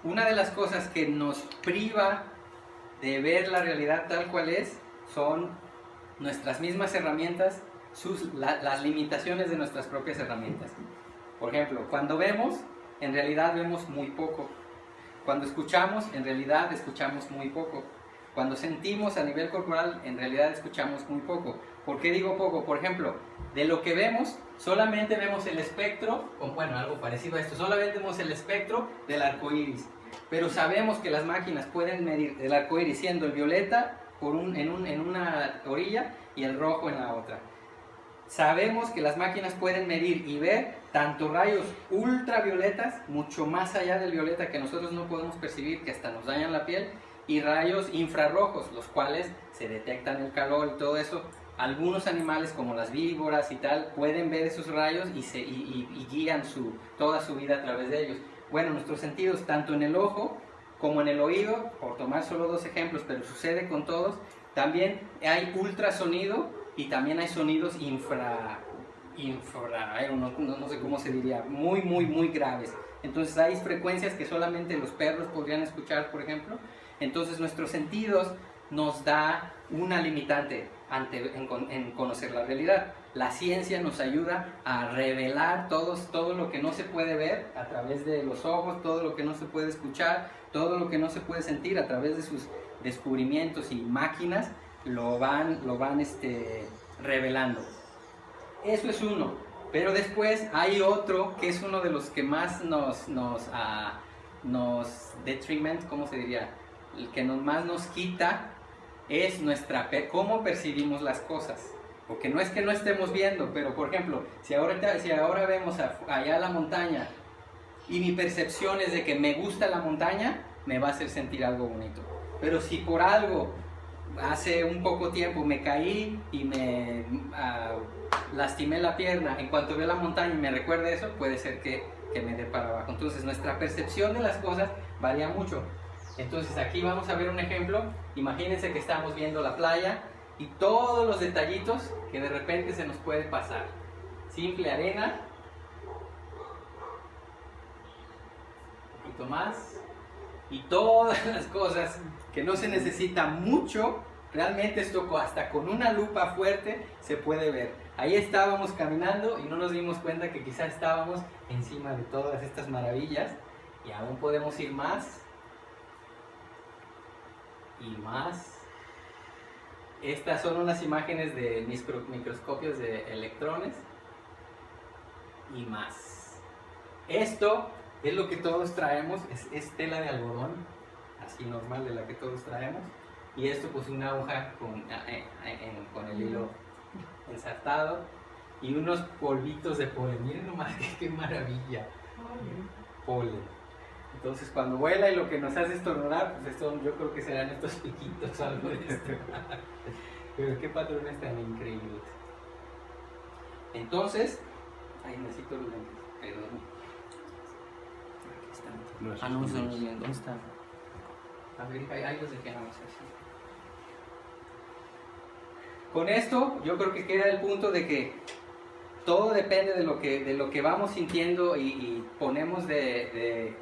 una de las cosas que nos priva de ver la realidad tal cual es son nuestras mismas herramientas, las limitaciones de nuestras propias herramientas. Por ejemplo, cuando vemos, en realidad vemos muy poco. Cuando escuchamos, en realidad escuchamos muy poco. Cuando sentimos a nivel corporal, en realidad escuchamos muy poco. ¿Por qué digo poco? Por ejemplo, de lo que vemos, solamente vemos el espectro, bueno, algo parecido a esto, solamente vemos el espectro del arco iris. Pero sabemos que las máquinas pueden medir el arco iris siendo el violeta en una orilla y el rojo en la otra. Sabemos que las máquinas pueden medir y ver tanto rayos ultravioletas, mucho más allá del violeta que nosotros no podemos percibir, que hasta nos dañan la piel, y rayos infrarrojos, los cuales se detectan el calor y todo eso. Algunos animales como las víboras y tal pueden ver esos rayos y guían toda su vida a través de ellos. Bueno, nuestros sentidos, tanto en el ojo como en el oído, por tomar solo dos ejemplos, pero sucede con todos, también hay ultrasonido y también hay sonidos no sé cómo se diría, muy graves. Entonces hay frecuencias que solamente los perros podrían escuchar, por ejemplo. Entonces nuestros sentidos nos da una limitante en conocer la realidad. La ciencia nos ayuda a revelar todo lo que no se puede ver a través de los ojos, todo lo que no se puede escuchar, todo lo que no se puede sentir a través de sus descubrimientos y máquinas, lo van revelando. Eso es uno, pero después hay otro que es uno de los que más nos detriment, ¿cómo se diría? El que más nos quita es cómo percibimos las cosas. Porque no es que no estemos viendo, pero por ejemplo, si ahora vemos allá la montaña y mi percepción es de que me gusta la montaña, me va a hacer sentir algo bonito. Pero si por algo hace un poco tiempo me caí y me lastimé la pierna, en cuanto veo la montaña y me recuerda eso, puede ser que me dé para abajo. Entonces nuestra percepción de las cosas varía mucho. Entonces aquí vamos a ver un ejemplo. Imagínense que estamos viendo la playa y todos los detallitos que de repente se nos puede pasar. Simple arena, un poquito más, y todas las cosas que no se necesita mucho, realmente esto hasta con una lupa fuerte se puede ver. Ahí estábamos caminando y no nos dimos cuenta que quizás estábamos encima de todas estas maravillas, y aún podemos ir más y más. Estas son unas imágenes de microscopios de electrones y más. Esto es lo que todos traemos, es tela de algodón, así normal, de la que todos traemos. Y esto pues una aguja con el hilo ensartado y unos polvitos de polen. Miren nomás qué maravilla. Polen. Entonces cuando vuela y lo que nos hace estornudar, pues esto, yo creo que serán estos piquitos o algo de esto. Pero qué patrones tan increíbles. Entonces, ahí necesito los lentes, perdón. Aquí están. No son los lentes, ¿dónde están? A ver, ahí los dejé nada más así. Con esto yo creo que queda el punto de que todo depende de lo que vamos sintiendo y ponemos de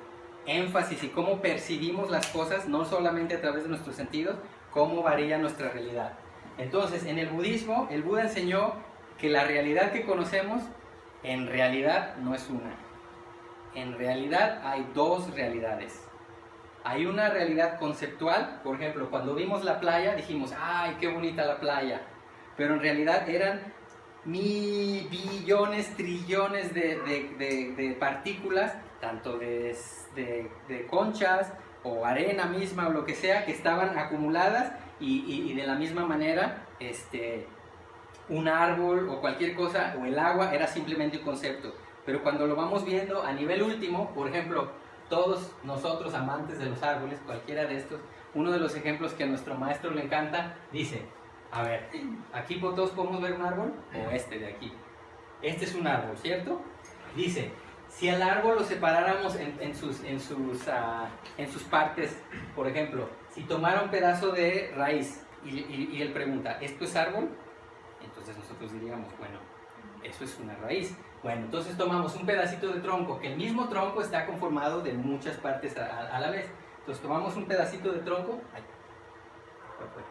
énfasis y cómo percibimos las cosas, no solamente a través de nuestros sentidos, cómo varía nuestra realidad. Entonces, en el budismo, el Buda enseñó que la realidad que conocemos, en realidad no es una. En realidad hay dos realidades. Hay una realidad conceptual, por ejemplo, cuando vimos la playa dijimos, ¡ay, qué bonita la playa! Pero en realidad eran billones, trillones de partículas, tanto de conchas o arena misma o lo que sea, que estaban acumuladas y de la misma manera un árbol o cualquier cosa o el agua era simplemente un concepto. Pero cuando lo vamos viendo a nivel último, por ejemplo, todos nosotros amantes de los árboles, cualquiera de estos, uno de los ejemplos que a nuestro maestro le encanta, dice, a ver, aquí todos podemos ver un árbol, o este de aquí. Este es un árbol, ¿cierto? Dice, si al árbol lo separáramos en sus partes, por ejemplo, si tomara un pedazo de raíz y él pregunta, ¿esto es árbol? Entonces nosotros diríamos, bueno, eso es una raíz. Bueno, entonces tomamos un pedacito de tronco, que el mismo tronco está conformado de muchas partes a la vez. Entonces tomamos un pedacito de tronco. Ay, ¿cuál fue?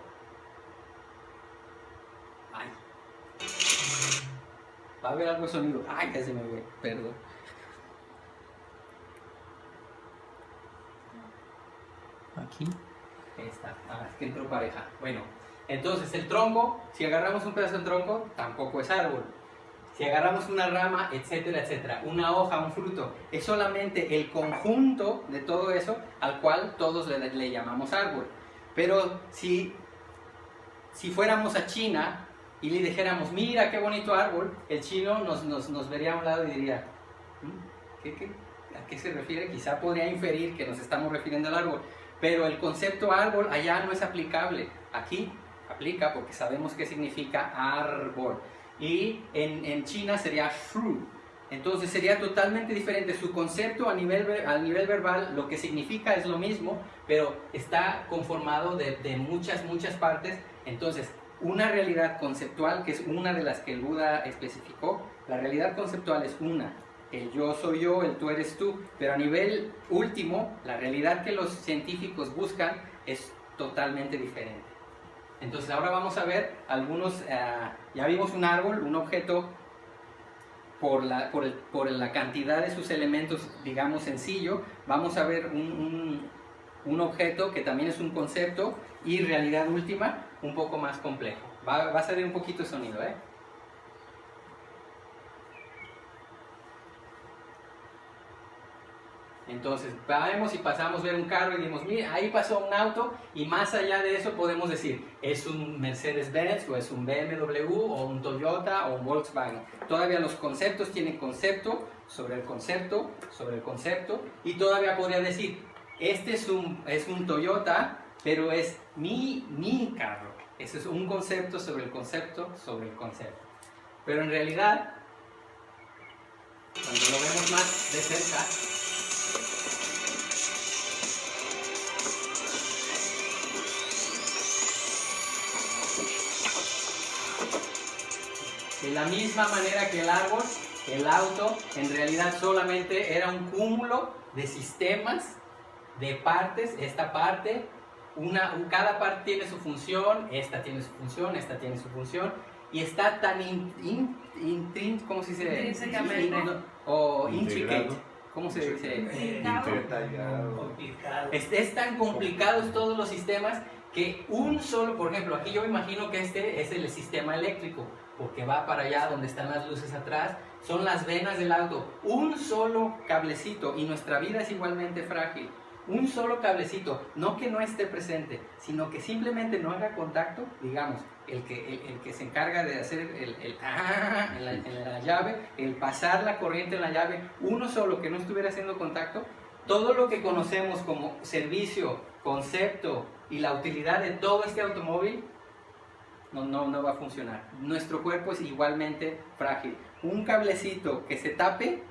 Ay. Va a haber algo de sonido. Ay, ya se me fue, perdón. Aquí. Esta. Es que entró pareja. Bueno, entonces el tronco, si agarramos un pedazo de tronco, tampoco es árbol. Si agarramos una rama, etcétera, etcétera, una hoja, un fruto, es solamente el conjunto de todo eso al cual todos le llamamos árbol. Pero si fuéramos a China y le dijéramos, mira qué bonito árbol, el chino nos vería a un lado y diría, ¿a qué se refiere? Quizá podría inferir que nos estamos refiriendo al árbol, pero el concepto árbol allá no es aplicable. Aquí aplica porque sabemos qué significa árbol. Y en China sería shu. Entonces sería totalmente diferente. Su concepto a nivel verbal, lo que significa es lo mismo, pero está conformado de muchas partes. Entonces, una realidad conceptual, que es una de las que el Buda especificó, la realidad conceptual es una. El yo soy yo, el tú eres tú, pero a nivel último, la realidad que los científicos buscan es totalmente diferente. Entonces ahora vamos a ver algunos, ya vimos un árbol, un objeto por la cantidad de sus elementos, digamos, sencillo. Vamos a ver un objeto que también es un concepto y realidad última un poco más complejo. Va a salir un poquito de sonido, ¿eh? Entonces, vamos y pasamos a ver un carro y decimos, mira, ahí pasó un auto, y más allá de eso podemos decir, es un Mercedes-Benz, o es un BMW, o un Toyota, o un Volkswagen. Todavía los conceptos tienen concepto, sobre el concepto, y todavía podría decir, este es un Toyota, pero es mi carro. Ese es un concepto sobre el concepto, sobre el concepto. Pero en realidad, cuando lo vemos más de cerca, de la misma manera que el árbol, el auto en realidad solamente era un cúmulo de sistemas, de partes. Esta parte, cada parte tiene su función, esta tiene su función, esta tiene su función, y está tan ¿cómo se dice? Intrínsecamente. O intricate. ¿Cómo se dice? Es tan complicados todos los sistemas que un solo, por ejemplo, aquí yo me imagino que este es el sistema eléctrico, porque va para allá donde están las luces atrás, son las venas del auto, un solo cablecito, y nuestra vida es igualmente frágil. Un solo cablecito, no que no esté presente, sino que simplemente no haga contacto, digamos, el que se encarga de hacer en la llave, el pasar la corriente en la llave, uno solo que no estuviera haciendo contacto, todo lo que conocemos como servicio, concepto y la utilidad de todo este automóvil, no va a funcionar. Nuestro cuerpo es igualmente frágil. Un cablecito que se tape,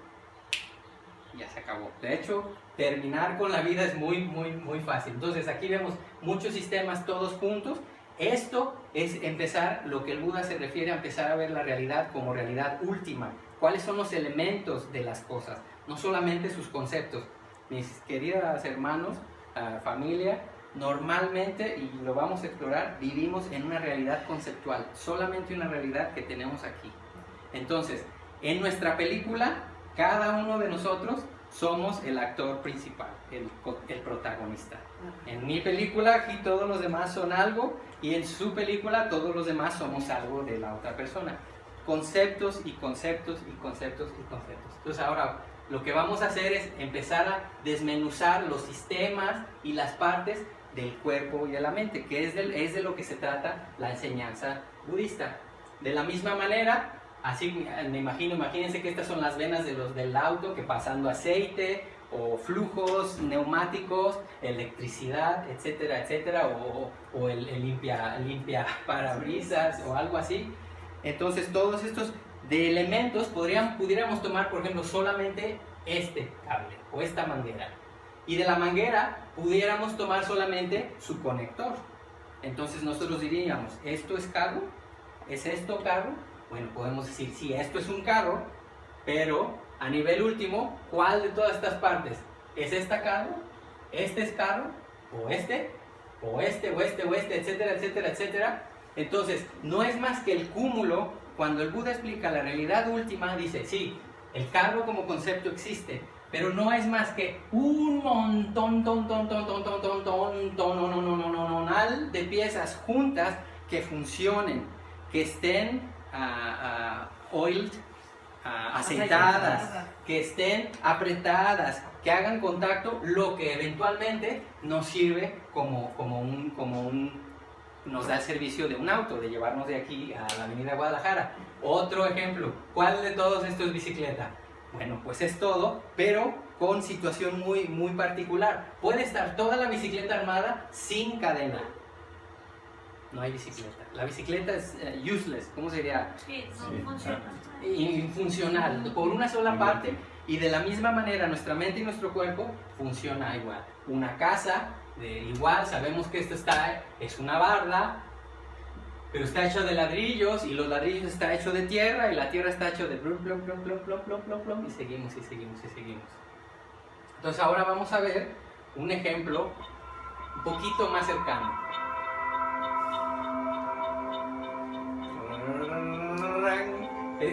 ya se acabó. De hecho, terminar con la vida es muy fácil. Entonces aquí vemos muchos sistemas todos juntos. Esto es empezar, lo que el Buda se refiere a empezar a ver la realidad como realidad última. ¿Cuáles son los elementos de las cosas? No solamente sus conceptos. Mis queridas hermanos, familia, normalmente, y lo vamos a explorar, vivimos en una realidad conceptual. Solamente una realidad que tenemos aquí. Entonces, en nuestra película, cada uno de nosotros somos el actor principal, el protagonista. En mi película, aquí todos los demás son algo, y en su película todos los demás somos algo de la otra persona. Conceptos y conceptos y conceptos y conceptos. Entonces ahora lo que vamos a hacer es empezar a desmenuzar los sistemas y las partes del cuerpo y de la mente, que es de lo que se trata la enseñanza budista. De la misma manera, así me imagínense que estas son las venas del auto, que pasando aceite o flujos neumáticos, electricidad, etcétera, etcétera, o el limpia parabrisas o algo así. Entonces todos estos de elementos pudiéramos tomar, por ejemplo, solamente este cable o esta manguera, y de la manguera pudiéramos tomar solamente su conector. Entonces nosotros diríamos, ¿esto es carro? ¿Es esto carro? Bueno, podemos decir, sí, esto es un carro, Pero a nivel último, ¿cuál de todas estas partes? ¿Es esta carro? ¿Este es carro? ¿O este? ¿O este? ¿O este? ¿O este? Etcétera, etcétera, etcétera. Entonces, no es más que el cúmulo. Cuando el Buda explica la realidad última, dice, sí, el carro como concepto existe, pero no es más que un montón, de piezas juntas que funcionen, que estén oiled, aceitadas, que estén apretadas, que hagan contacto, lo que eventualmente nos sirve nos da el servicio de un auto, de llevarnos de aquí a la avenida Guadalajara. Otro ejemplo, ¿cuál de todos esto es bicicleta? Bueno, pues es todo, pero con situación muy, muy particular. Puede estar toda la bicicleta armada sin cadena. No hay bicicleta. La bicicleta es useless, ¿cómo sería? Sí, no funciona. Infuncional, por una sola parte, y de la misma manera nuestra mente y nuestro cuerpo funciona igual. Una casa, igual, sabemos que esto es una barda, pero está hecho de ladrillos, y los ladrillos está hecho de tierra, y la tierra está hecho de plum, plum, plum, plum, plum, plum, plum, plum, y seguimos, y seguimos, y seguimos. Entonces ahora vamos a ver un ejemplo un poquito más cercano.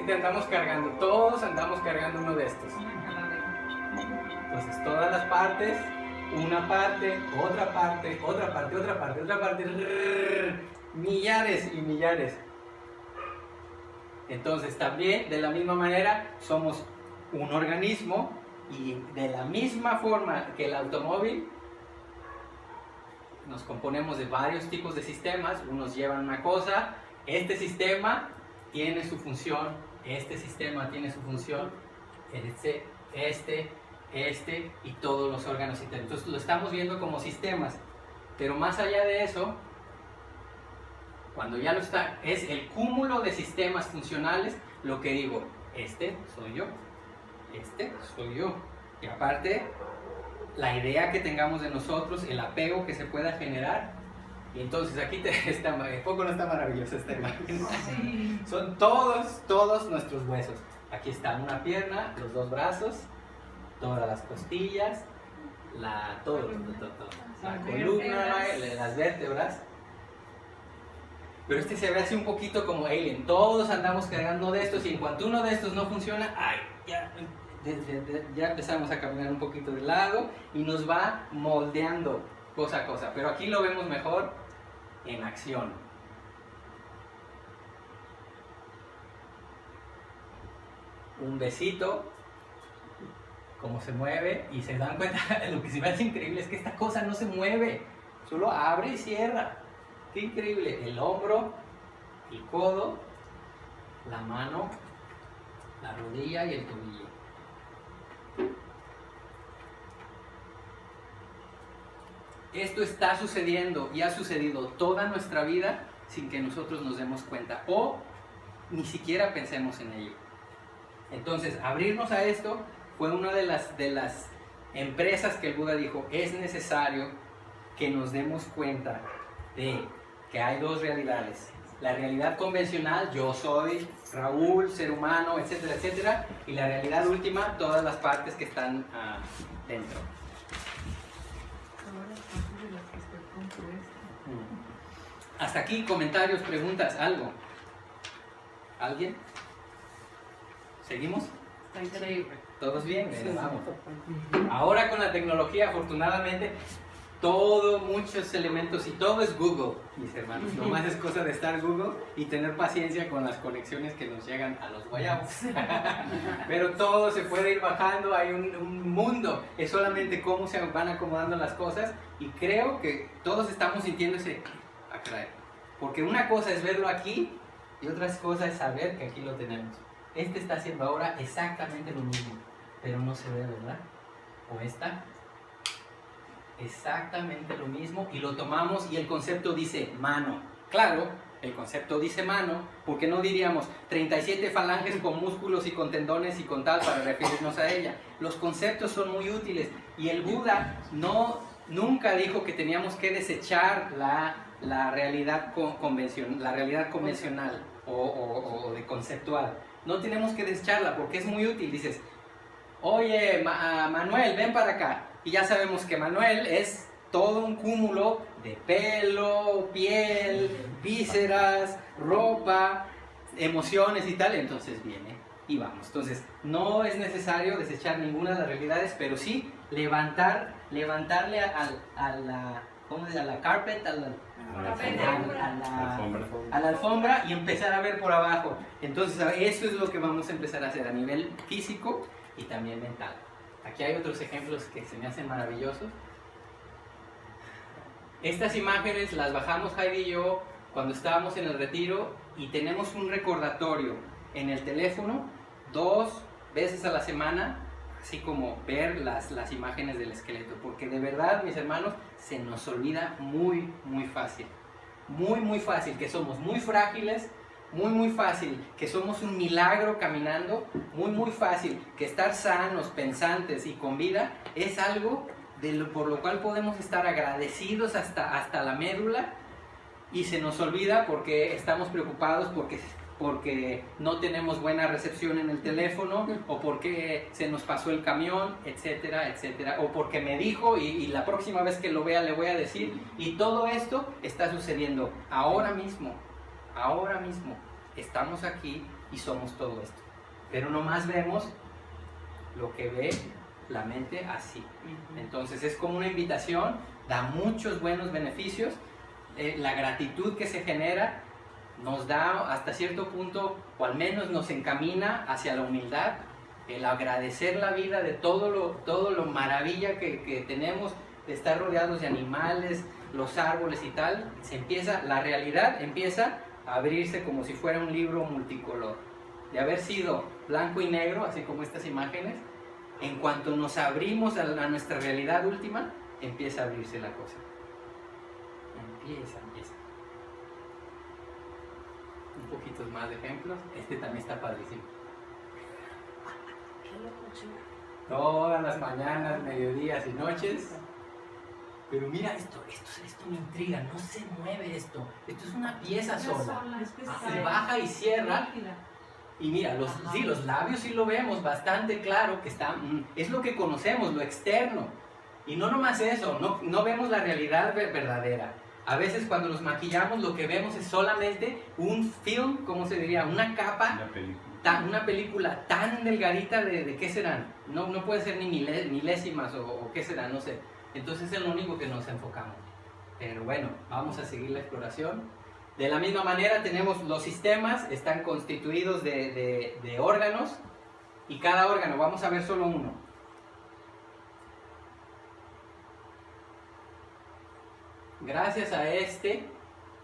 Andamos cargando, todos andamos cargando uno de estos. Entonces todas las partes, una parte, otra parte, otra parte, otra parte, otra parte, millares y millares. Entonces también de la misma manera somos un organismo, y de la misma forma que el automóvil nos componemos de varios tipos de sistemas, unos llevan una cosa, este sistema tiene su función, este sistema tiene su función, este y todos los órganos internos. Entonces lo estamos viendo como sistemas, pero más allá de eso, cuando ya lo está, es el cúmulo de sistemas funcionales lo que digo, este soy yo, y aparte la idea que tengamos de nosotros, el apego que se pueda generar. Y entonces aquí poco no está maravillosa esta imagen. Sí. Son todos nuestros huesos. Aquí está una pierna, los dos brazos, todas las costillas, todo. La columna, las vértebras. Pero este se ve así un poquito como alien. Todos andamos cargando de estos, y en cuanto uno de estos no funciona, ya empezamos a caminar un poquito de lado y nos va moldeando cosa a cosa. Pero aquí lo vemos mejor en acción. Un besito, cómo se mueve, y se dan cuenta, lo que se me hace increíble es que esta cosa no se mueve, solo abre y cierra. Qué increíble. El hombro, el codo, la mano, la rodilla y el tobillo. Esto está sucediendo y ha sucedido toda nuestra vida sin que nosotros nos demos cuenta o ni siquiera pensemos en ello. Entonces, abrirnos a esto fue una de las empresas que el Buda dijo, es necesario que nos demos cuenta de que hay dos realidades. La realidad convencional, yo soy Raúl, ser humano, etcétera, etcétera, y la realidad última, todas las partes que están dentro. Hasta aquí, comentarios, preguntas, algo. ¿Alguien? ¿Seguimos? ¿Todos bien? Vamos. Ahora con la tecnología, afortunadamente, muchos elementos, y todo es Google, mis hermanos. Nomás es cosa de estar Google y tener paciencia con las conexiones que nos llegan a los guayabos. Pero todo se puede ir bajando, hay un mundo. Es solamente cómo se van acomodando las cosas, y creo que todos estamos sintiendo ese... Porque una cosa es verlo aquí y otra cosa es saber que aquí lo tenemos. Este está haciendo ahora exactamente lo mismo, pero no se ve, ¿verdad? O esta, exactamente lo mismo, y lo tomamos y el concepto dice mano. Claro, el concepto dice mano, porque no diríamos 37 falanges con músculos y con tendones y con tal para referirnos a ella. Los conceptos son muy útiles, y el Buda nunca dijo que teníamos que desechar la realidad convencional o de conceptual. no tenemos que desecharla porque es muy útil. Dices, oye, Manuel, ven para acá. Y ya sabemos que Manuel es todo un cúmulo de pelo, piel, vísceras, ropa, emociones y tal. Entonces viene y vamos. Entonces no es necesario desechar ninguna de las realidades, pero sí levantarle a la carpet, a la alfombra y empezar a ver por abajo. Entonces eso es lo que vamos a empezar a hacer a nivel físico y también mental. Aquí hay otros ejemplos que se me hacen maravillosos. Estas imágenes las bajamos Heidi y yo cuando estábamos en el retiro y tenemos un recordatorio en el teléfono 2 veces a la semana, así como ver las imágenes del esqueleto, porque de verdad, mis hermanos, se nos olvida muy, muy fácil. Muy, muy fácil, que somos muy frágiles, muy, muy fácil, que somos un milagro caminando, muy, muy fácil, que estar sanos, pensantes y con vida es algo por lo cual podemos estar agradecidos hasta la médula, y se nos olvida porque estamos preocupados porque no tenemos buena recepción en el teléfono, o porque se nos pasó el camión, etcétera, etcétera, o porque me dijo y la próxima vez que lo vea le voy a decir, y todo esto está sucediendo ahora mismo, estamos aquí y somos todo esto, pero nomás vemos lo que ve la mente así. Entonces es como una invitación, da muchos buenos beneficios, la gratitud que se genera nos da hasta cierto punto, o al menos nos encamina hacia la humildad, el agradecer la vida de todo lo maravilla que tenemos, de estar rodeados de animales, los árboles y tal. La realidad empieza a abrirse como si fuera un libro multicolor. De haber sido blanco y negro, así como estas imágenes, en cuanto nos abrimos a nuestra realidad última, empieza a abrirse la cosa. Empieza. Un poquito más de ejemplos. Este también está padrísimo. Todas las mañanas, mediodías y noches. Pero mira, esto me intriga, no se mueve esto. Esto es una pieza sola. Se baja y cierra. Y mira, los labios sí lo vemos bastante claro que están, es lo que conocemos, lo externo. Y no nomás eso, no vemos la realidad verdadera. A veces cuando nos maquillamos lo que vemos es solamente un film, ¿cómo se diría? Una capa, una película tan delgadita de ¿qué serán? No puede ser ni milésimas o ¿qué serán? No sé. Entonces es lo único que nos enfocamos. Pero bueno, vamos a seguir la exploración. De la misma manera tenemos los sistemas, están constituidos de órganos, y cada órgano, vamos a ver solo uno. Gracias a este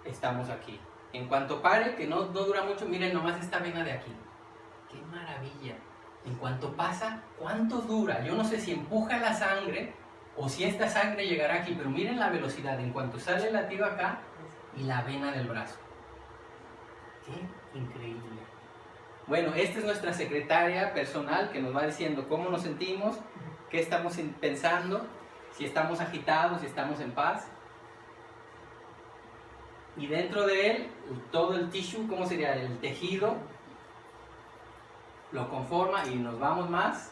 estamos aquí. En cuanto pare, que no dura mucho, miren nomás esta vena de aquí. ¡Qué maravilla! En cuanto pasa, ¿cuánto dura? Yo no sé si empuja la sangre o si esta sangre llegará aquí, pero miren la velocidad. En cuanto sale el latido acá, y la vena del brazo. ¡Qué increíble! Bueno, esta es nuestra secretaria personal que nos va diciendo cómo nos sentimos, qué estamos pensando, si estamos agitados, si estamos en paz. Y dentro de él, todo el tissue, ¿cómo sería? El tejido, lo conforma, y nos vamos más.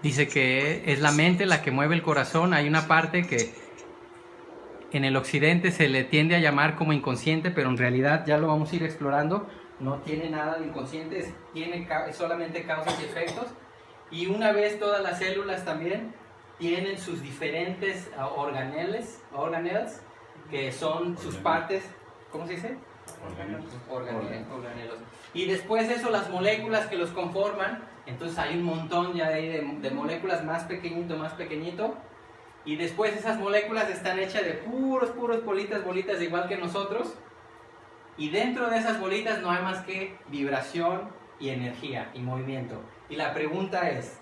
Dice que es la mente la que mueve el corazón. Hay una parte que en el occidente se le tiende a llamar como inconsciente, pero en realidad ya lo vamos a ir explorando. No tiene nada de inconsciente, tiene solamente causas y efectos. Y una vez todas las células también tienen sus diferentes organeles, que son sus partes, ¿cómo se dice? Organelos. Y después de eso, las moléculas que los conforman. Entonces hay un montón ya de moléculas más pequeñito. Y después esas moléculas están hechas de puros bolitas igual que nosotros. Y dentro de esas bolitas no hay más que vibración y energía y movimiento. Y la pregunta es,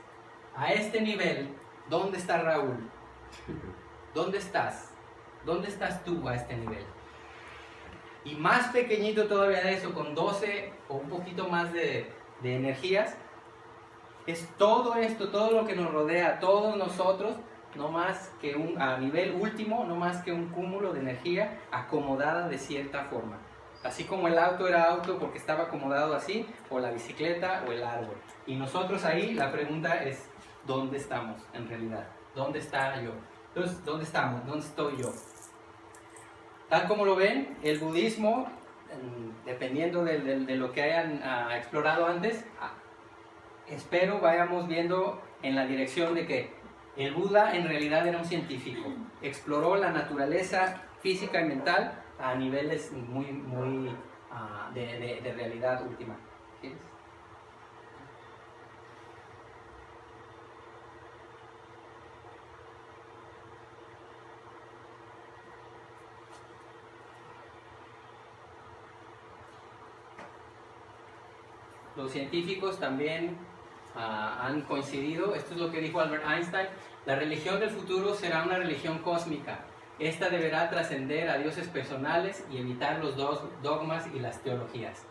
a este nivel, ¿dónde está Raúl? ¿Dónde estás? ¿Dónde estás tú a este nivel? Y más pequeñito todavía de eso, con 12 o un poquito más de energías, es todo esto, todo lo que nos rodea, todos nosotros, no más que a nivel último, no más que un cúmulo de energía acomodada de cierta forma. Así como el auto era auto porque estaba acomodado así, o la bicicleta o el árbol. Y nosotros ahí, la pregunta es, ¿dónde estamos en realidad? ¿Dónde está yo? Entonces, ¿dónde estamos? ¿Dónde estoy yo? Tal como lo ven, el budismo, dependiendo de lo que hayan explorado antes, espero vayamos viendo en la dirección de que el Buda en realidad era un científico. Exploró la naturaleza física y mental a niveles muy de realidad última. ¿Sí? Los científicos también han coincidido, esto es lo que dijo Albert Einstein, la religión del futuro será una religión cósmica. Esta deberá trascender a dioses personales y evitar los dogmas y las teologías,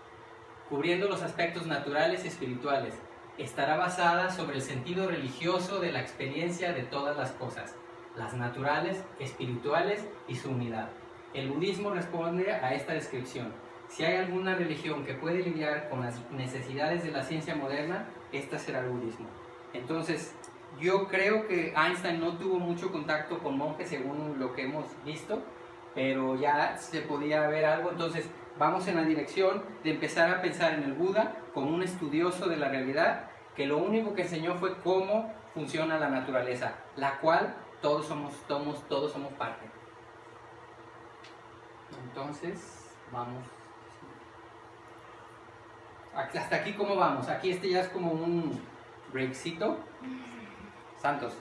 cubriendo los aspectos naturales y espirituales. Estará basada sobre el sentido religioso de la experiencia de todas las cosas, las naturales, espirituales y su unidad. El budismo responde a esta descripción. Si hay alguna religión que puede lidiar con las necesidades de la ciencia moderna, esta será el budismo. Entonces, yo creo que Einstein no tuvo mucho contacto con monjes según lo que hemos visto, pero ya se podía ver algo. Entonces, vamos en la dirección de empezar a pensar en el Buda como un estudioso de la realidad, que lo único que enseñó fue cómo funciona la naturaleza, la cual todos somos parte. Entonces, vamos. Hasta aquí, ¿cómo vamos? Aquí ya es como un breakcito. Santos.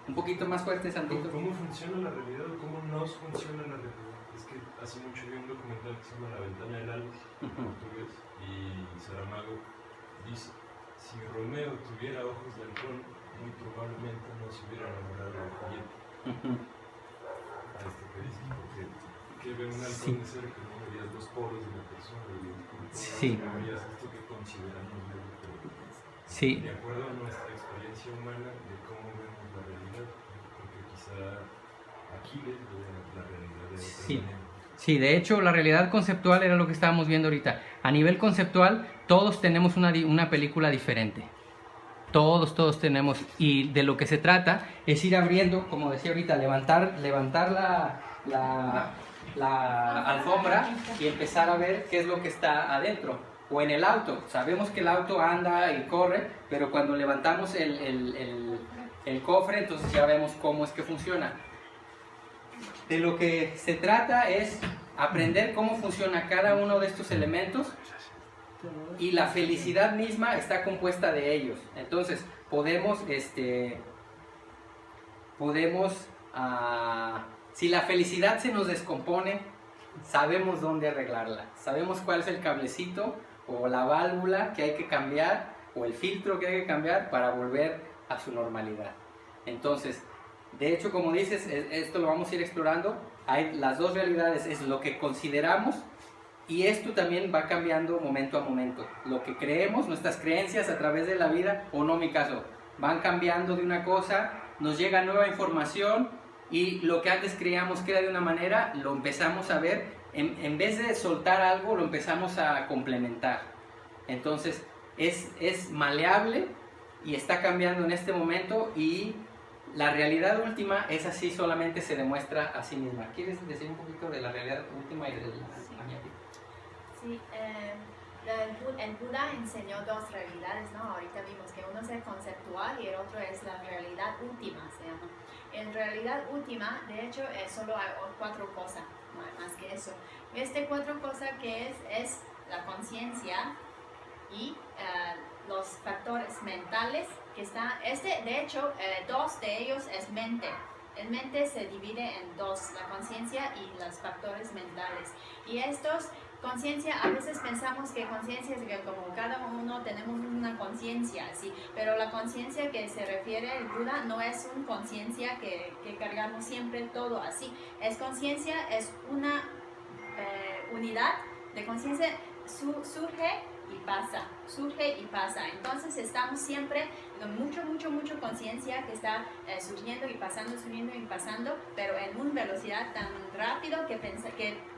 Un poquito más fuerte, Santito. ¿Cómo funciona la realidad o cómo nos funciona la realidad? Es que hace mucho vi un documental que se llama La Ventana del Alma, en portugués, y Saramago dice, si Romeo tuviera ojos de halcón, muy probablemente no se hubiera enamorado de Julieta. A esto que dice, porque que ve un halcón de cerca, no verías los poros de la persona, no verías esto que consideramos sí. De acuerdo a nuestra experiencia humana de cómo vemos la realidad, porque quizá Aquiles ve la realidad de otra manera. Sí, de hecho la realidad conceptual era lo que estábamos viendo ahorita. A nivel conceptual todos tenemos una película diferente. Todos tenemos, y de lo que se trata es ir abriendo, como decía ahorita, levantar la alfombra y empezar a ver qué es lo que está adentro. O en el auto, sabemos que el auto anda y corre, pero cuando levantamos el cofre, entonces ya vemos cómo es que funciona. De lo que se trata es aprender cómo funciona cada uno de estos elementos, y la felicidad misma está compuesta de ellos. Entonces si la felicidad se nos descompone, sabemos dónde arreglarla, sabemos cuál es el cablecito o la válvula que hay que cambiar o el filtro que hay que cambiar para volver a su normalidad. Entonces, de hecho, como dices, esto lo vamos a ir explorando. Hay las dos realidades, es lo que consideramos, y esto también va cambiando momento a momento. Lo que creemos, nuestras creencias a través de la vida, o no mi caso, van cambiando de una cosa, nos llega nueva información, y lo que antes creíamos que era de una manera, lo empezamos a ver, en vez de soltar algo, lo empezamos a complementar. Entonces, es maleable y está cambiando en este momento, y la realidad última es así, solamente se demuestra a sí misma. ¿Quieres decir un poquito de la realidad última y de la añadida? Sí, el Buda enseñó dos realidades, ¿no? Ahorita vimos que uno es el conceptual y el otro es la realidad última, se llama. En realidad última, de hecho, solo hay 4 cosas, más que eso. Cuatro cosas que es la conciencia y los factores mentales que están, de hecho, 2 de ellos es mente. El mente se divide en 2, la conciencia y los factores mentales. Y estos conciencia, a veces pensamos que conciencia es que como cada uno tenemos una conciencia, ¿sí? Pero la conciencia que se refiere el Buda no es una conciencia que cargamos siempre todo así. Es conciencia, es una unidad de conciencia, surge y pasa. Entonces estamos siempre con mucho conciencia que está surgiendo y pasando, pero en una velocidad tan rápido que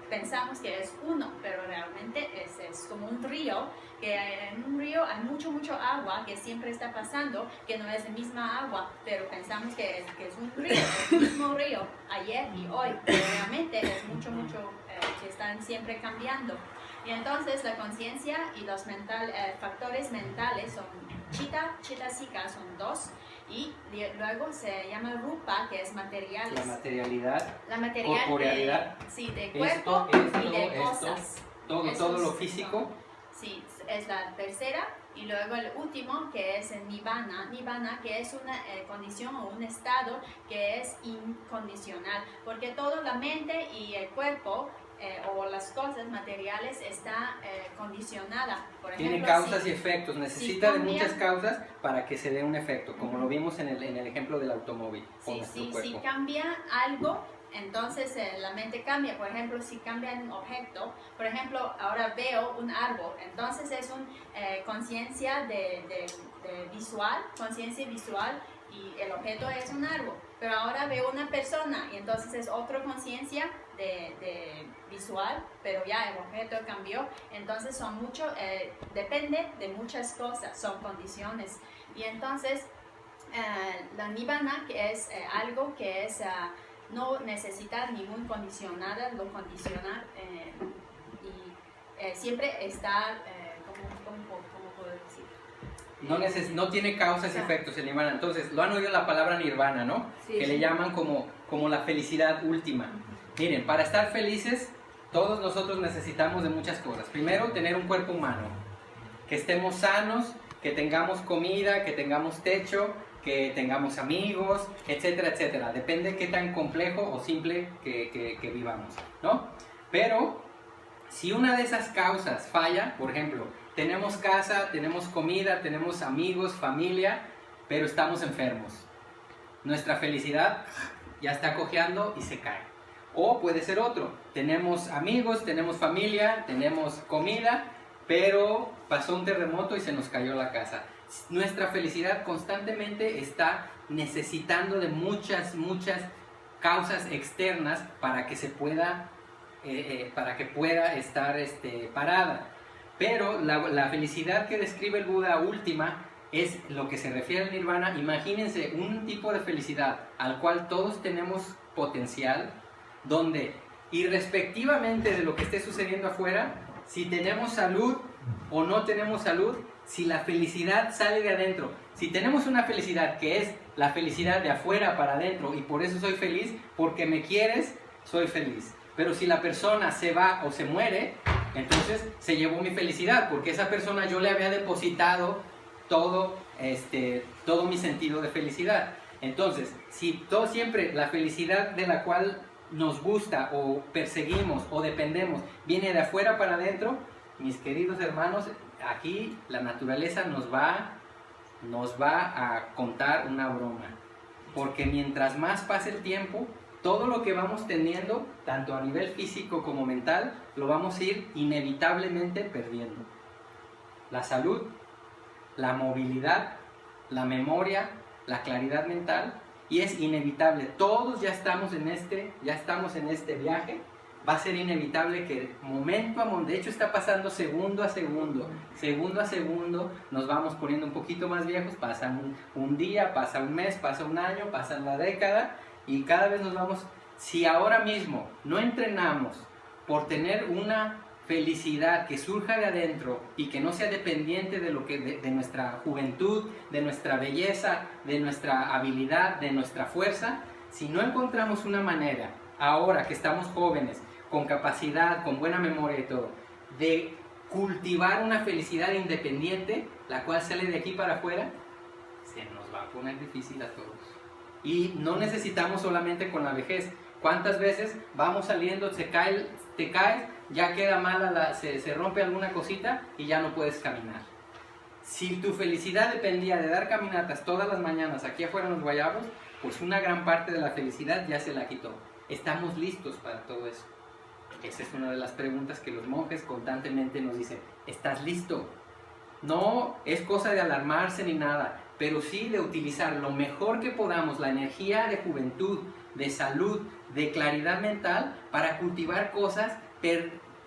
pensamos que es uno, pero realmente es como un río, que en un río hay mucho agua que siempre está pasando, que no es la misma agua, pero pensamos que es un río, es el mismo río, ayer y hoy, pero realmente es mucho que están siempre cambiando. Y entonces la conciencia y los factores mentales son chitta, sika, son dos, y luego se llama rupa, que es materiales. La materialidad, corporealidad, sí, de cuerpo y de cosas. Todo lo físico. Sí, es la tercera. Y luego el último, que es el Nibbana, que es una condición o un estado que es incondicional, porque toda la mente y el cuerpo o las cosas materiales está condicionada. Por ejemplo, tiene causas y efectos, necesita de muchas causas para que se dé un efecto, como lo vimos en el ejemplo del automóvil. Si cambia algo, entonces la mente cambia. Por ejemplo, si cambia un objeto, por ejemplo, ahora veo un árbol, entonces es una conciencia conciencia visual, y el objeto es un árbol. Pero ahora veo una persona y entonces es otra conciencia de visual, pero ya el objeto cambió. Entonces depende de muchas cosas, son condiciones. Y entonces la Nibbana, que es algo que es no necesitar ningún condicionada, lo condiciona y siempre está, ¿cómo puedo decir? No tiene causas y efectos el nirvana. Entonces, lo han oído la palabra nirvana, ¿no? Sí, que le llaman como la felicidad última. Miren, para estar felices, todos nosotros necesitamos de muchas cosas. Primero, tener un cuerpo humano, que estemos sanos, que tengamos comida, que tengamos techo, que tengamos amigos, etcétera, etcétera. Depende de qué tan complejo o simple que vivamos, ¿no? Pero, si una de esas causas falla, por ejemplo, tenemos casa, tenemos comida, tenemos amigos, familia, pero estamos enfermos. Nuestra felicidad ya está cojeando y se cae. O puede ser otro, tenemos amigos, tenemos familia, tenemos comida, pero pasó un terremoto y se nos cayó la casa. Nuestra felicidad constantemente está necesitando de muchas causas externas para que se pueda, estar parada. Pero la felicidad que describe el Buda última es lo que se refiere al nirvana. Imagínense un tipo de felicidad al cual todos tenemos potencial, donde irrespectivamente de lo que esté sucediendo afuera, si tenemos salud o no tenemos salud, si la felicidad sale de adentro, si tenemos una felicidad que es la felicidad de afuera para adentro y por eso soy feliz, porque me quieres, soy feliz. Pero si la persona se va o se muere, entonces se llevó mi felicidad, porque esa persona yo le había depositado todo mi sentido de felicidad. Entonces, si siempre la felicidad de la cual nos gusta o perseguimos o dependemos viene de afuera para adentro, mis queridos hermanos, aquí la naturaleza nos va a contar una broma, porque mientras más pase el tiempo, todo lo que vamos teniendo, tanto a nivel físico como mental, lo vamos a ir inevitablemente perdiendo. La salud, la movilidad, la memoria, la claridad mental, y es inevitable. Todos ya estamos en este viaje. Va a ser inevitable que momento a momento, de hecho está pasando segundo a segundo, nos vamos poniendo un poquito más viejos, pasa un día, pasa un mes, pasa un año, pasa la década, y cada vez nos vamos. Si ahora mismo no entrenamos por tener una felicidad que surja de adentro y que no sea dependiente de nuestra juventud, de nuestra belleza, de nuestra habilidad, de nuestra fuerza, si no encontramos una manera, ahora que estamos jóvenes, con capacidad, con buena memoria y todo, de cultivar una felicidad independiente, la cual sale de aquí para afuera, se nos va a poner difícil a todos. Y no necesitamos solamente con la vejez. ¿Cuántas veces vamos saliendo, se cae te caes, ya queda mala, se rompe alguna cosita y ya no puedes caminar. Si tu felicidad dependía de dar caminatas todas las mañanas aquí afuera en los guayabos, pues una gran parte de la felicidad ya se la quitó. ¿Estamos listos para todo eso? Esa es una de las preguntas que los monjes constantemente nos dicen. ¿Estás listo? No es cosa de alarmarse ni nada, pero sí de utilizar lo mejor que podamos la energía de juventud, de salud, de claridad mental para cultivar cosas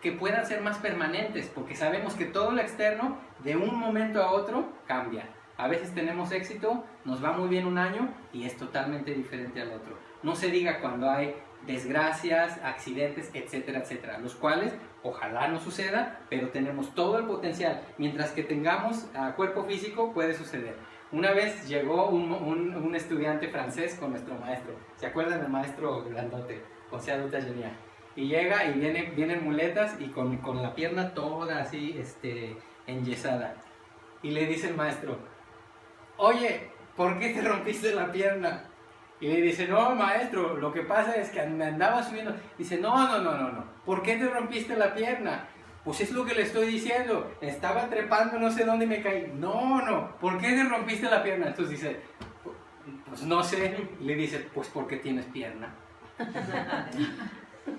que puedan ser más permanentes, porque sabemos que todo lo externo de un momento a otro cambia. A veces tenemos éxito, nos va muy bien un año y es totalmente diferente al otro. No se diga cuando hay desgracias, accidentes, etcétera, etcétera, los cuales ojalá no suceda, pero tenemos todo el potencial. Mientras que tengamos cuerpo físico, puede suceder. Una vez llegó un estudiante francés con nuestro maestro. ¿Se acuerdan del maestro grandote? José Adulta Genial. Y llega y viene en muletas y con la pierna toda así enyesada. Y le dice el maestro, oye, ¿por qué te rompiste la pierna? Y le dice, no, maestro, lo que pasa es que me andaba subiendo. Dice, no, ¿por qué te rompiste la pierna? Pues es lo que le estoy diciendo, estaba trepando no sé dónde y me caí. No, ¿por qué te rompiste la pierna? Entonces dice, pues no sé. Y le dice, pues porque tienes pierna.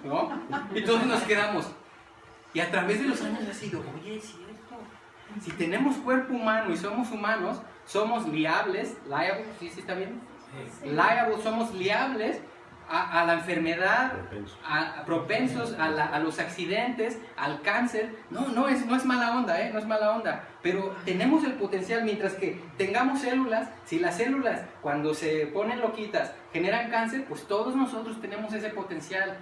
¿No? Y todos nos quedamos. Y a través de los años ha sido, oye, es cierto. Si tenemos cuerpo humano y somos humanos, somos liables, ¿sí está bien? Sí. Liable, somos liables a la enfermedad, propensos a los accidentes, al cáncer. No es mala onda, no es mala onda. Pero tenemos el potencial, mientras que tengamos células, si las células cuando se ponen loquitas generan cáncer, pues todos nosotros tenemos ese potencial.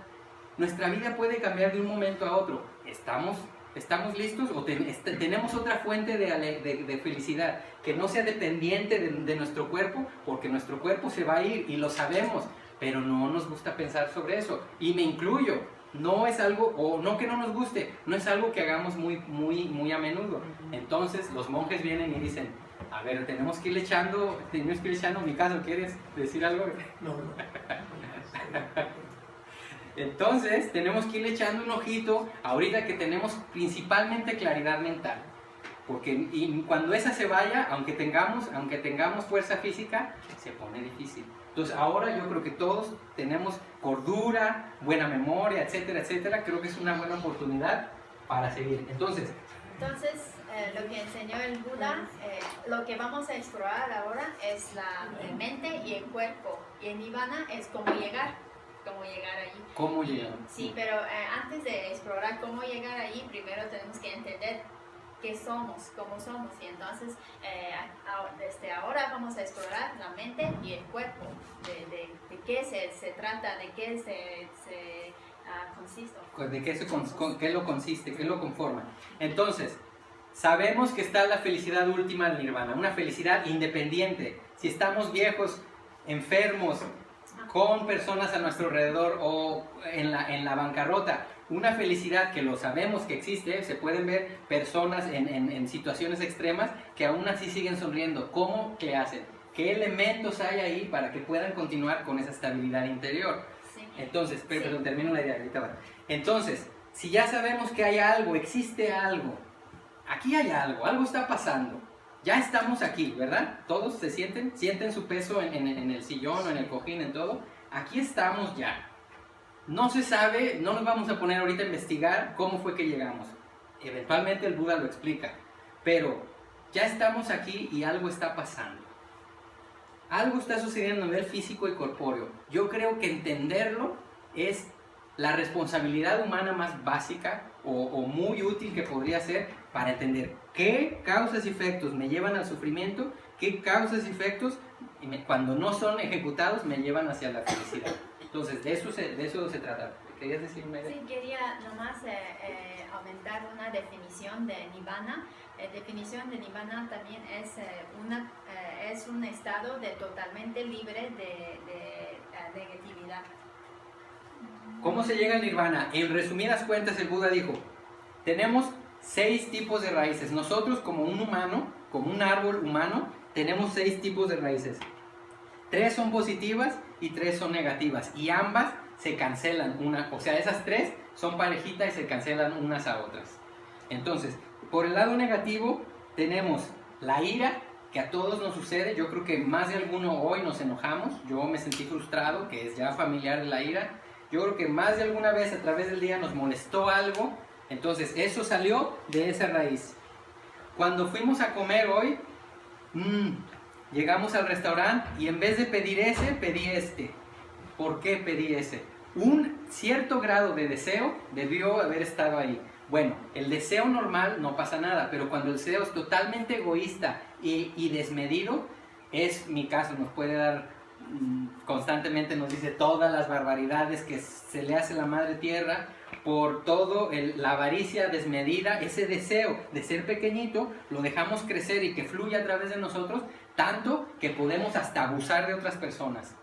Nuestra vida puede cambiar de un momento a otro. ¿Estamos listos o tenemos otra fuente de felicidad que no sea dependiente de nuestro cuerpo? Porque nuestro cuerpo se va a ir y lo sabemos, pero no nos gusta pensar sobre eso. Y me incluyo, no es algo, o no que no nos guste, no es algo que hagamos muy a menudo. Entonces los monjes vienen y dicen, a ver, tenemos que ir echando, mi caso, ¿quieres decir algo? No. Entonces, tenemos que ir echando un ojito ahorita que tenemos principalmente claridad mental. Porque cuando esa se vaya, aunque tengamos fuerza física, se pone difícil. Entonces, ahora yo creo que todos tenemos cordura, buena memoria, etcétera, etcétera. Creo que es una buena oportunidad para seguir. Entonces, lo que enseñó el Buda, lo que vamos a explorar ahora es la mente y el cuerpo. Y en Nibbana es cómo llegar allí. ¿Cómo llegar? Sí, pero antes de explorar cómo llegar allí, primero tenemos que entender qué somos, cómo somos. Y entonces, desde ahora vamos a explorar la mente y el cuerpo, de qué se trata, de qué se consiste. ¿De qué lo consiste, qué lo conforma? Entonces, sabemos que está la felicidad última del nirvana, una felicidad independiente. Si estamos viejos, enfermos, con personas a nuestro alrededor o en la bancarrota, una felicidad que lo sabemos que existe. Se pueden ver personas en situaciones extremas que aún así siguen sonriendo. ¿Cómo que hacen? ¿Qué elementos hay ahí para que puedan continuar con esa estabilidad interior? Sí. Entonces, perdón, termino la idea, ahorita va. Entonces, si ya sabemos que hay algo, existe algo, aquí hay algo está pasando. Ya estamos aquí, ¿verdad? Todos se sienten su peso en el sillón o en el cojín, en todo. Aquí estamos ya. No se sabe, no nos vamos a poner ahorita a investigar cómo fue que llegamos. Eventualmente el Buda lo explica. Pero ya estamos aquí y algo está pasando. Algo está sucediendo a nivel físico y corpóreo. Yo creo que entenderlo es la responsabilidad humana más básica o muy útil que podría ser para entender qué causas y efectos me llevan al sufrimiento, qué causas y efectos cuando no son ejecutados me llevan hacia la felicidad. Entonces, de eso se trata. ¿Querías decir una idea? Sí, quería nomás aumentar una definición de Nibbana. Definición de Nibbana también es un estado totalmente libre de negatividad. ¿Cómo se llega al nirvana? En resumidas cuentas, el Buda dijo, tenemos 6 tipos de raíces. Nosotros como un humano, como un árbol humano, tenemos 6 tipos de raíces. 3 son positivas y 3 son negativas. Y ambas se cancelan o sea, esas tres son parejita y se cancelan unas a otras. Entonces, por el lado negativo tenemos la ira, que a todos nos sucede. Yo creo que más de alguno hoy nos enojamos. Yo me sentí frustrado, que es ya familiar de la ira. Yo creo que más de alguna vez a través del día nos molestó algo. Entonces eso salió de esa raíz. Cuando fuimos a comer hoy, llegamos al restaurante y en vez de pedir ese, pedí este. ¿Por qué pedí ese? Un cierto grado de deseo debió haber estado ahí. Bueno, el deseo normal no pasa nada, pero cuando el deseo es totalmente egoísta y desmedido, es mi caso, nos puede dar constantemente, nos dice todas las barbaridades que se le hace a la madre tierra por todo la avaricia desmedida, ese deseo de ser pequeñito, lo dejamos crecer y que fluya a través de nosotros, tanto que podemos hasta abusar de otras personas.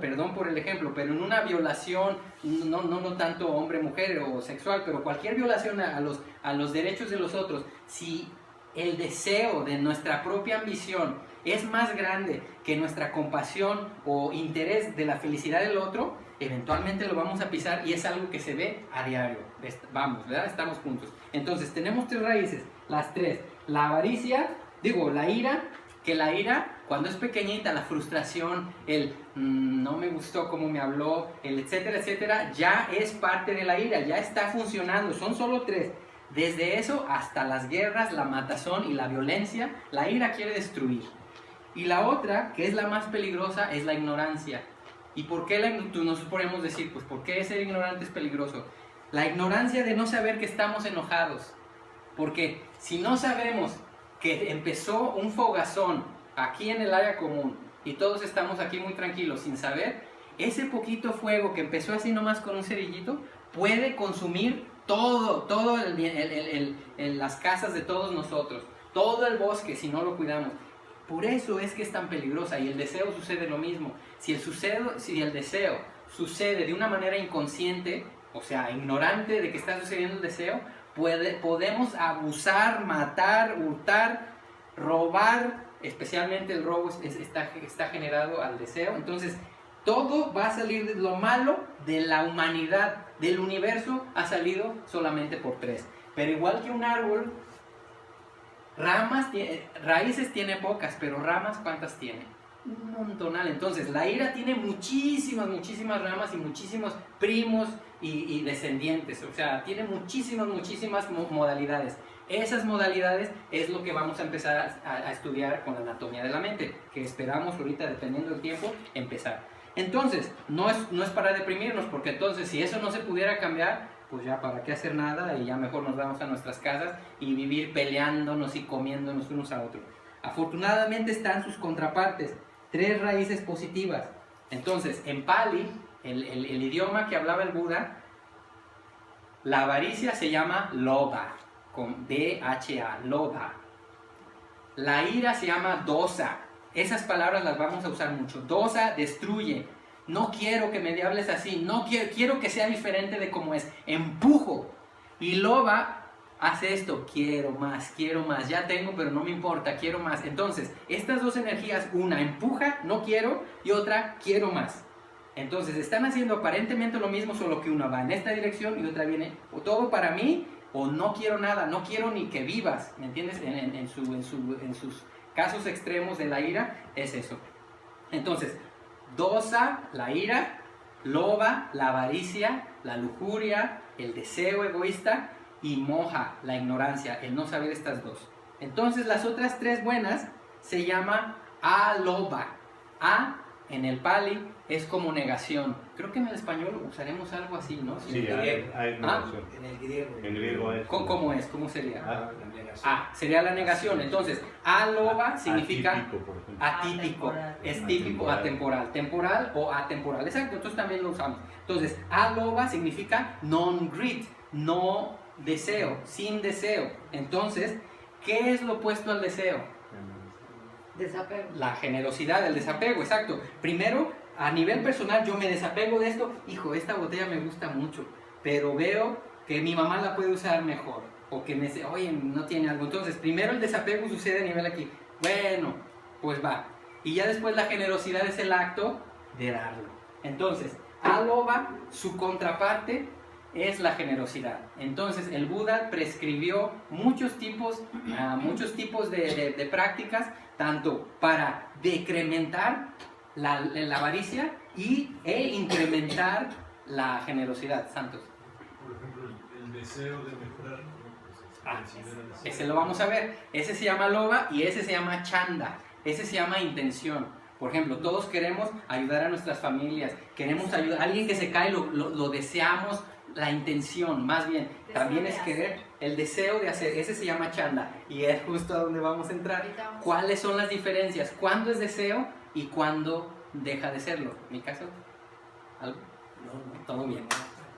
Perdón por el ejemplo, pero en una violación, no tanto hombre-mujer o sexual, pero cualquier violación a los derechos de los otros, si el deseo de nuestra propia ambición es más grande que nuestra compasión o interés de la felicidad del otro, eventualmente lo vamos a pisar y es algo que se ve a diario. Vamos, ¿verdad? Estamos juntos. Entonces, tenemos tres raíces, las tres. La avaricia, la ira, que la ira, cuando es pequeñita, la frustración, el no me gustó cómo me habló, el etcétera, etcétera, ya es parte de la ira, ya está funcionando, son solo tres. Desde eso hasta las guerras, la matazón y la violencia, la ira quiere destruir. Y la otra, que es la más peligrosa, es la ignorancia. ¿Y por qué nos podemos decir, pues por qué ser ignorante es peligroso? La ignorancia de no saber que estamos enojados. Porque si no sabemos que empezó un fogazón aquí en el área común y todos estamos aquí muy tranquilos sin saber, ese poquito fuego que empezó así nomás con un cerillito puede consumir todo las casas de todos nosotros, todo el bosque si no lo cuidamos. Por eso es que es tan peligrosa, y el deseo sucede lo mismo. Si el deseo sucede de una manera inconsciente, o sea, ignorante de que está sucediendo el deseo, podemos abusar, matar, hurtar, robar. Especialmente el robo está generado al deseo. Entonces, todo va a salir de lo malo de la humanidad, del universo, ha salido solamente por tres. Pero igual que un árbol, raíces tiene pocas, pero ramas, ¿cuántas tiene? Un montonal. Entonces, la ira tiene muchísimas ramas y muchísimos primos y descendientes. O sea, tiene muchísimas modalidades. Esas modalidades es lo que vamos a empezar a estudiar con la anatomía de la mente, que esperamos ahorita, dependiendo del tiempo, empezar. Entonces, no es para deprimirnos, porque entonces si eso no se pudiera cambiar, pues ya para qué hacer nada y ya mejor nos vamos a nuestras casas y vivir peleándonos y comiéndonos unos a otros. Afortunadamente están sus contrapartes, tres raíces positivas. Entonces, en Pali, el idioma que hablaba el Buda, la avaricia se llama lobha, con D-H-A, lobha. La ira se llama dosa. Esas palabras las vamos a usar mucho. Dosa, destruye. No quiero que me hables así. No quiero que sea diferente de como es. Empujo. Y lobha hace esto. Quiero más. Ya tengo, pero no me importa. Quiero más. Entonces, estas dos energías, una empuja, no quiero, y otra, quiero más. Entonces, están haciendo aparentemente lo mismo, solo que una va en esta dirección y otra viene, o todo para mí, o no quiero nada, no quiero ni que vivas, ¿me entiendes? En sus casos extremos de la ira, es eso. Entonces, dosa, la ira, lobha, la avaricia, la lujuria, el deseo egoísta, y moha, la ignorancia, el no saber estas dos. Entonces, las otras tres buenas se llama alobha. A, en el Pali, es como negación. Creo que en el español usaremos algo así, ¿no? Sí, hay negación. En el griego. En griego es. ¿Cómo es? ¿Cómo sería? La negación. Sería la negación. Entonces, alobha significa Atípico, por ejemplo. atípico. Es típico, atemporal. Temporal o atemporal. Exacto, entonces también lo usamos. Entonces, alobha significa non-grit, no deseo, sin deseo. Entonces, ¿qué es lo opuesto al deseo? Desapego. La generosidad, el desapego, exacto. Primero, a nivel personal, yo me desapego de esto. Hijo, esta botella me gusta mucho, pero veo que mi mamá la puede usar mejor. O que me dice, oye, no tiene algo. Entonces, primero el desapego sucede a nivel aquí. Bueno, pues va. Y ya después la generosidad es el acto de darlo. Entonces, Aloba, su contraparte es la generosidad. Entonces el Buda prescribió muchos tipos de prácticas, tanto para decrementar la avaricia e incrementar la generosidad. Santos. Por ejemplo, el deseo de mejorar, ¿no? Pues se considera deseo. Ese lo vamos a ver. Ese se llama loba y ese se llama chanda. Ese se llama intención. Por ejemplo, todos queremos ayudar a nuestras familias, queremos ayudar a alguien que se cae, lo deseamos, la intención, más bien, también es querer, el deseo de hacer, ese se llama chanda, y es justo a donde vamos a entrar. ¿Cuáles son las diferencias? ¿Cuándo es deseo y cuándo deja de serlo? ¿En mi caso? ¿Algo? No, todo bien.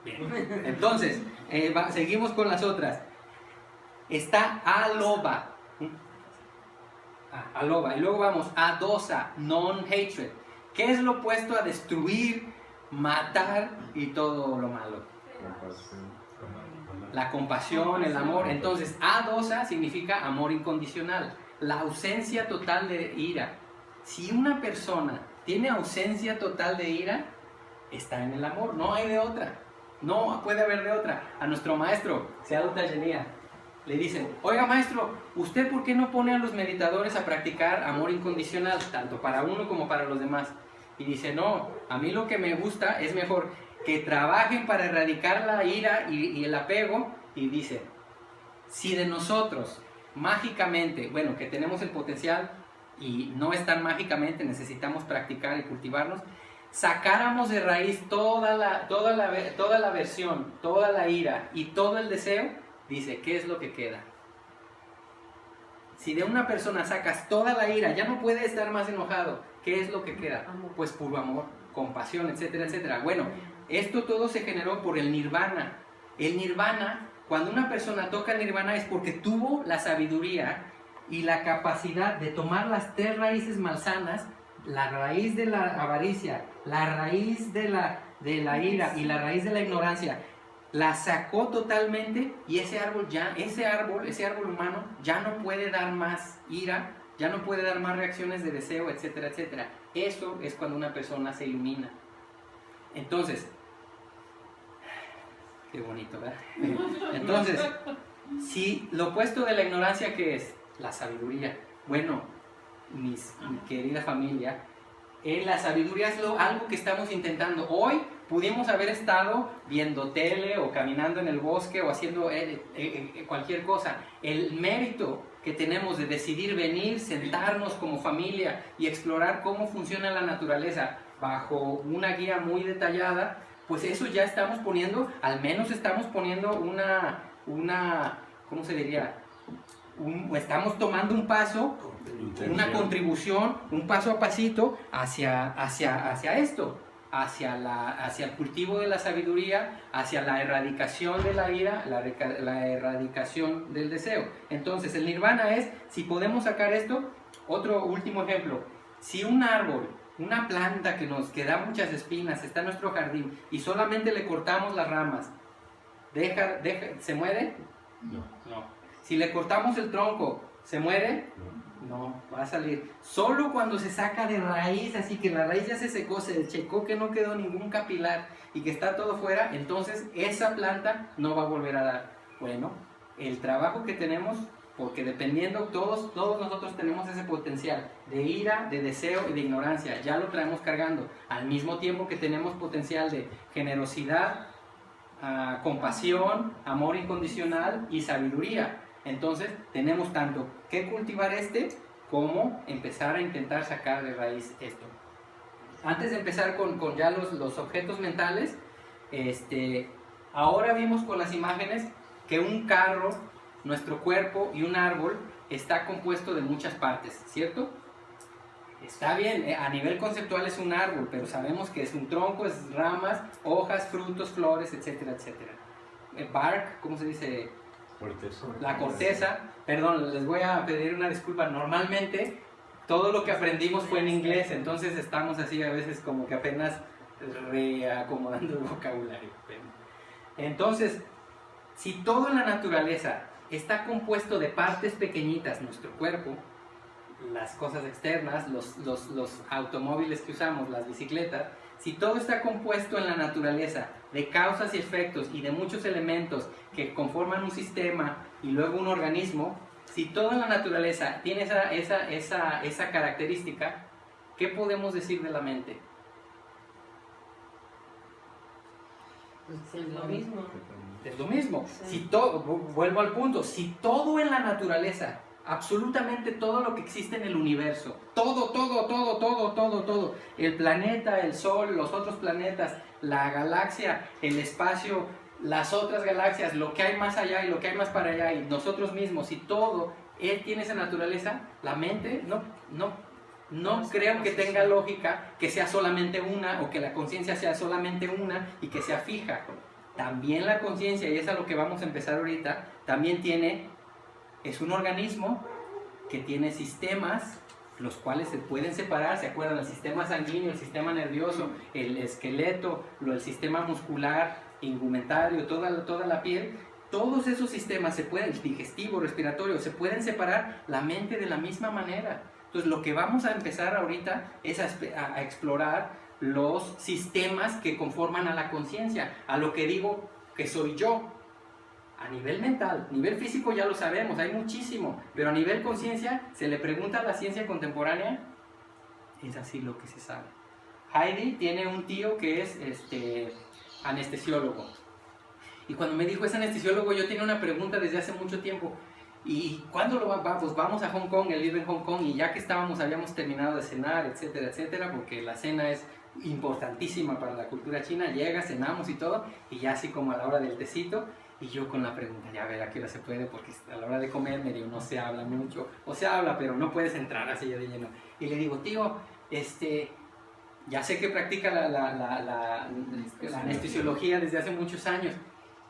Bien. Entonces, seguimos con las otras. Está aloba. Aloba. Y luego vamos a dosa, non-hatred. ¿Qué es lo opuesto a destruir, matar y todo lo malo? La compasión, el amor. Entonces, adosa significa amor incondicional, la ausencia total de ira. Si una persona tiene ausencia total de ira, está en el amor, no hay de otra, no puede haber de otra. A nuestro maestro, Seattle Tajenía, le dicen: oiga maestro, ¿usted por qué no pone a los meditadores a practicar amor incondicional, tanto para uno como para los demás? Y dice: no, a mí lo que me gusta es mejor que trabajen para erradicar la ira y el apego. Y dice: si de nosotros mágicamente, bueno, que tenemos el potencial y no es tan mágicamente, necesitamos practicar y cultivarnos, sacáramos de raíz toda la aversión, toda la ira y todo el deseo, dice, ¿qué es lo que queda? Si de una persona sacas toda la ira, ya no puede estar más enojado, ¿qué es lo que queda? Pues puro amor, compasión, etcétera, etcétera. Bueno, esto todo se generó por el nirvana. El nirvana, cuando una persona toca el nirvana, es porque tuvo la sabiduría y la capacidad de tomar las tres raíces malsanas, la raíz de la avaricia, la raíz de la ira y la raíz de la ignorancia, la sacó totalmente, y ese árbol humano ya no puede dar más ira, ya no puede dar más reacciones de deseo, etcétera, etcétera. Eso es cuando una persona se ilumina. Entonces, qué bonito, ¿verdad? Entonces, si lo opuesto de la ignorancia, ¿qué es? La sabiduría. Bueno, mi querida familia, la sabiduría es algo que estamos intentando. Hoy pudimos haber estado viendo tele o caminando en el bosque o haciendo cualquier cosa. El mérito que tenemos de decidir venir, sentarnos como familia y explorar cómo funciona la naturaleza bajo una guía muy detallada, pues eso ya estamos poniendo, al menos estamos poniendo una ¿cómo se diría? Estamos tomando un paso, una contribución, un paso a pasito hacia esto, hacia el cultivo de la sabiduría, hacia la erradicación de la ira, la erradicación del deseo. Entonces el nirvana es, si podemos sacar esto, otro último ejemplo, si un árbol, una planta que da muchas espinas, está en nuestro jardín y solamente le cortamos las ramas, ¿se muere? No. Si le cortamos el tronco, ¿se muere? No, va a salir. Solo cuando se saca de raíz, así que la raíz ya se secó, se checó que no quedó ningún capilar y que está todo fuera, entonces esa planta no va a volver a dar. Bueno, el trabajo que tenemos, porque dependiendo, todos nosotros tenemos ese potencial de ira, de deseo y de ignorancia, ya lo traemos cargando, al mismo tiempo que tenemos potencial de generosidad, compasión, amor incondicional y sabiduría. Entonces tenemos tanto que cultivar como empezar a intentar sacar de raíz esto. Antes de empezar con ya los objetos mentales, ahora vimos con las imágenes que un carro, nuestro cuerpo y un árbol está compuesto de muchas partes, ¿cierto? Está bien, a nivel conceptual es un árbol, pero sabemos que es un tronco, es ramas, hojas, frutos, flores, etcétera, etcétera. Bark, ¿cómo se dice? Corteza. La corteza. Perdón, les voy a pedir una disculpa. Normalmente todo lo que aprendimos fue en inglés, entonces estamos así a veces como que apenas reacomodando el vocabulario. Entonces, si todo en la naturaleza está compuesto de partes pequeñitas, nuestro cuerpo, las cosas externas, los automóviles que usamos, las bicicletas, Si todo está compuesto en la naturaleza de causas y efectos y de muchos elementos que conforman un sistema y luego un organismo, si todo en la naturaleza tiene esa característica, ¿qué podemos decir de la mente? Pues es lo mismo. Es lo mismo. Sí. Vuelvo al punto, si todo en la naturaleza, absolutamente todo lo que existe en el universo, todo, el planeta, el sol, los otros planetas, la galaxia, el espacio, las otras galaxias, lo que hay más allá y lo que hay más para allá y nosotros mismos, si todo él tiene esa naturaleza, la mente no creo que tenga lógica que sea solamente una o que la conciencia sea solamente una y que sea fija. También la conciencia, y es a lo que vamos a empezar ahorita, también es un organismo que tiene sistemas, los cuales se pueden separar, ¿se acuerdan? El sistema sanguíneo, el sistema nervioso, el esqueleto, el sistema muscular, indumentario, toda la piel. Todos esos sistemas se pueden, digestivo, respiratorio, se pueden separar la mente de la misma manera. Entonces lo que vamos a empezar ahorita es a explorar los sistemas que conforman a la conciencia, a lo que digo que soy yo, a nivel mental. Nivel físico ya lo sabemos, hay muchísimo, pero a nivel conciencia, se le pregunta a la ciencia contemporánea, es así lo que se sabe. Heidi tiene un tío que es anestesiólogo, y cuando me dijo es anestesiólogo, yo tenía una pregunta desde hace mucho tiempo. ¿Y cuándo pues vamos a Hong Kong? Él vive en Hong Kong y ya que habíamos terminado de cenar, etcétera, etcétera, porque la cena es importantísima para la cultura china, llega, cenamos y todo, y ya así como a la hora del tecito, y yo con la pregunta, ya a ver a qué hora se puede, porque a la hora de comer medio no se habla mucho, o se habla, pero no puedes entrar así ya de lleno. Y le digo, tío, ya sé que practica la anestesiología desde hace muchos años,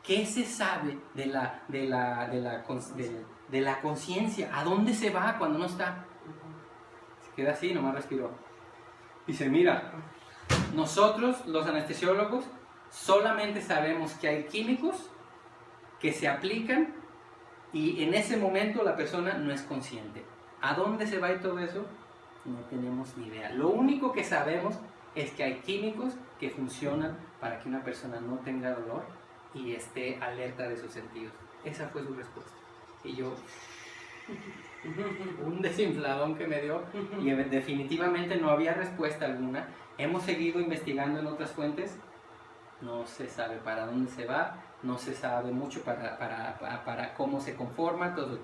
¿qué se sabe de la conciencia? ¿A dónde se va cuando no está? Se queda así, nomás respiró. Dice, mira, nosotros los anestesiólogos solamente sabemos que hay químicos que se aplican y en ese momento la persona no es consciente. ¿A dónde se va y todo eso? No tenemos ni idea. Lo único que sabemos es que hay químicos que funcionan para que una persona no tenga dolor y esté alerta de sus sentidos. Esa fue su respuesta. Y yo, un desinfladón que me dio, y definitivamente no había respuesta alguna. Hemos seguido investigando en otras fuentes, no se sabe para dónde se va, no se sabe mucho para cómo se conforma todo.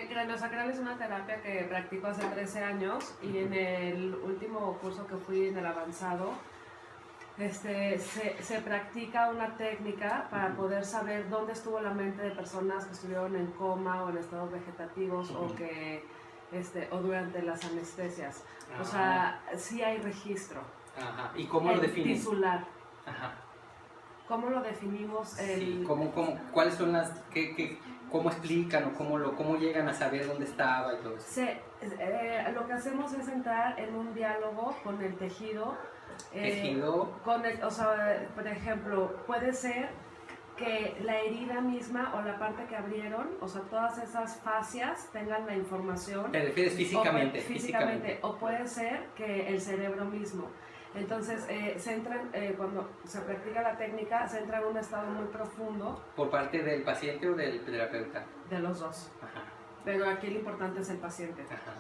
Craniosacral es una terapia que practico hace 13 años y en el último curso que fui, en el avanzado, se practica una técnica para poder saber dónde estuvo la mente de personas que estuvieron en coma o en estados vegetativos o durante las anestesias. O sea, sí hay registro. Ajá. ¿Y cómo lo defines? Tisular. Ajá. ¿Cómo lo definimos? Sí, ¿cuáles son cómo explican o cómo llegan a saber dónde estaba y todo eso? Lo que hacemos es entrar en un diálogo con el tejido. Tejido. Por ejemplo, puede ser que la herida misma o la parte que abrieron, o sea, todas esas fascias tengan la información. ¿Te refieres físicamente? Físicamente. O puede ser que el cerebro mismo. Entonces, cuando se practica la técnica, se entra en un estado muy profundo. ¿Por parte del paciente o del terapeuta? De los dos. Ajá. Pero aquí lo importante es el paciente. Ajá.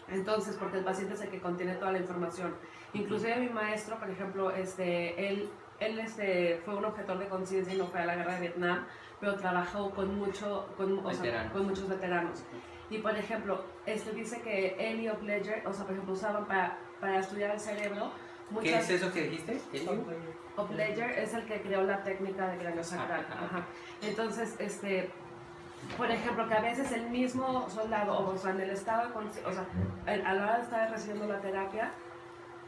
Entonces, porque el paciente es el que contiene toda la información. Inclusive mi maestro, por ejemplo, él fue un objetor de conciencia y no fue a la guerra de Vietnam, pero trabajó con muchos veteranos. Y por ejemplo, dice que Elliot Ledger, por ejemplo, usaban para estudiar el cerebro. ¿Qué es eso que dijiste? Ledger es el que creó la técnica de craniosacral. Ajá. Entonces, por ejemplo, que a veces el mismo soldado, o sea, en el estado de conciencia, a la hora de estar recibiendo la terapia,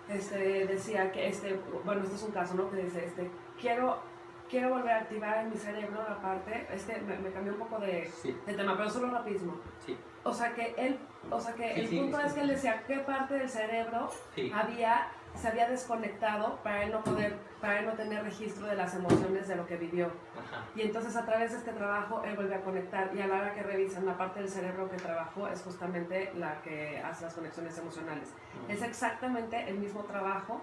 decía que, bueno, este es un caso, ¿no? Que dice, quiero volver a activar en mi cerebro la parte, me cambió un poco de tema, pero solo rapidísimo. Sí. O sea, que el punto es que él decía qué parte del cerebro había se había desconectado para él no tener registro de las emociones de lo que vivió. Ajá. Y entonces a través de este trabajo él vuelve a conectar y a la hora que revisan la parte del cerebro que trabajó es justamente la que hace las conexiones emocionales. Es exactamente el mismo trabajo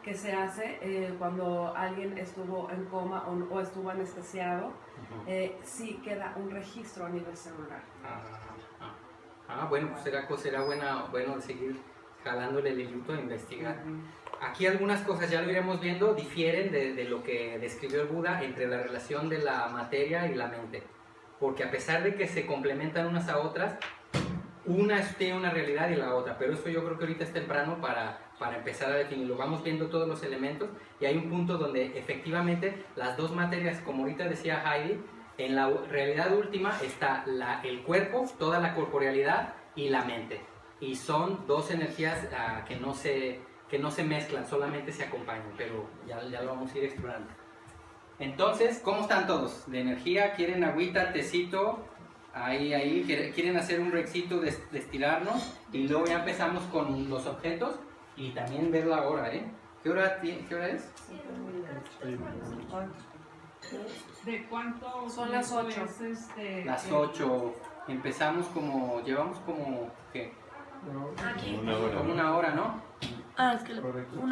que se hace cuando alguien estuvo en coma o estuvo anestesiado. Sí queda un registro a nivel celular. Bueno, pues será bueno seguir jalándole el hilito a investigar. Aquí algunas cosas, ya lo iremos viendo, difieren de lo que describió el Buda entre la relación de la materia y la mente. Porque a pesar de que se complementan unas a otras, una tiene una realidad y la otra. Pero eso yo creo que ahorita es temprano para empezar a definirlo. Vamos viendo todos los elementos y hay un punto donde efectivamente las dos materias, como ahorita decía Heidi, en la realidad última está el cuerpo, toda la corporealidad y la mente. Y son dos energías que no se mezclan, solamente se acompañan, pero ya lo vamos a ir explorando. Entonces, ¿cómo están todos? ¿De energía? ¿Quieren agüita, tecito? Ahí, ¿quieren hacer un breakcito de estirarnos? Y luego ya empezamos con los objetos y también ver la hora, ¿eh? ¿Qué hora es? ¿De cuánto? Son las 8. Las 8. Empezamos llevamos como, ¿qué? Aquí. Una hora. Como una hora, ¿no? Ah, es que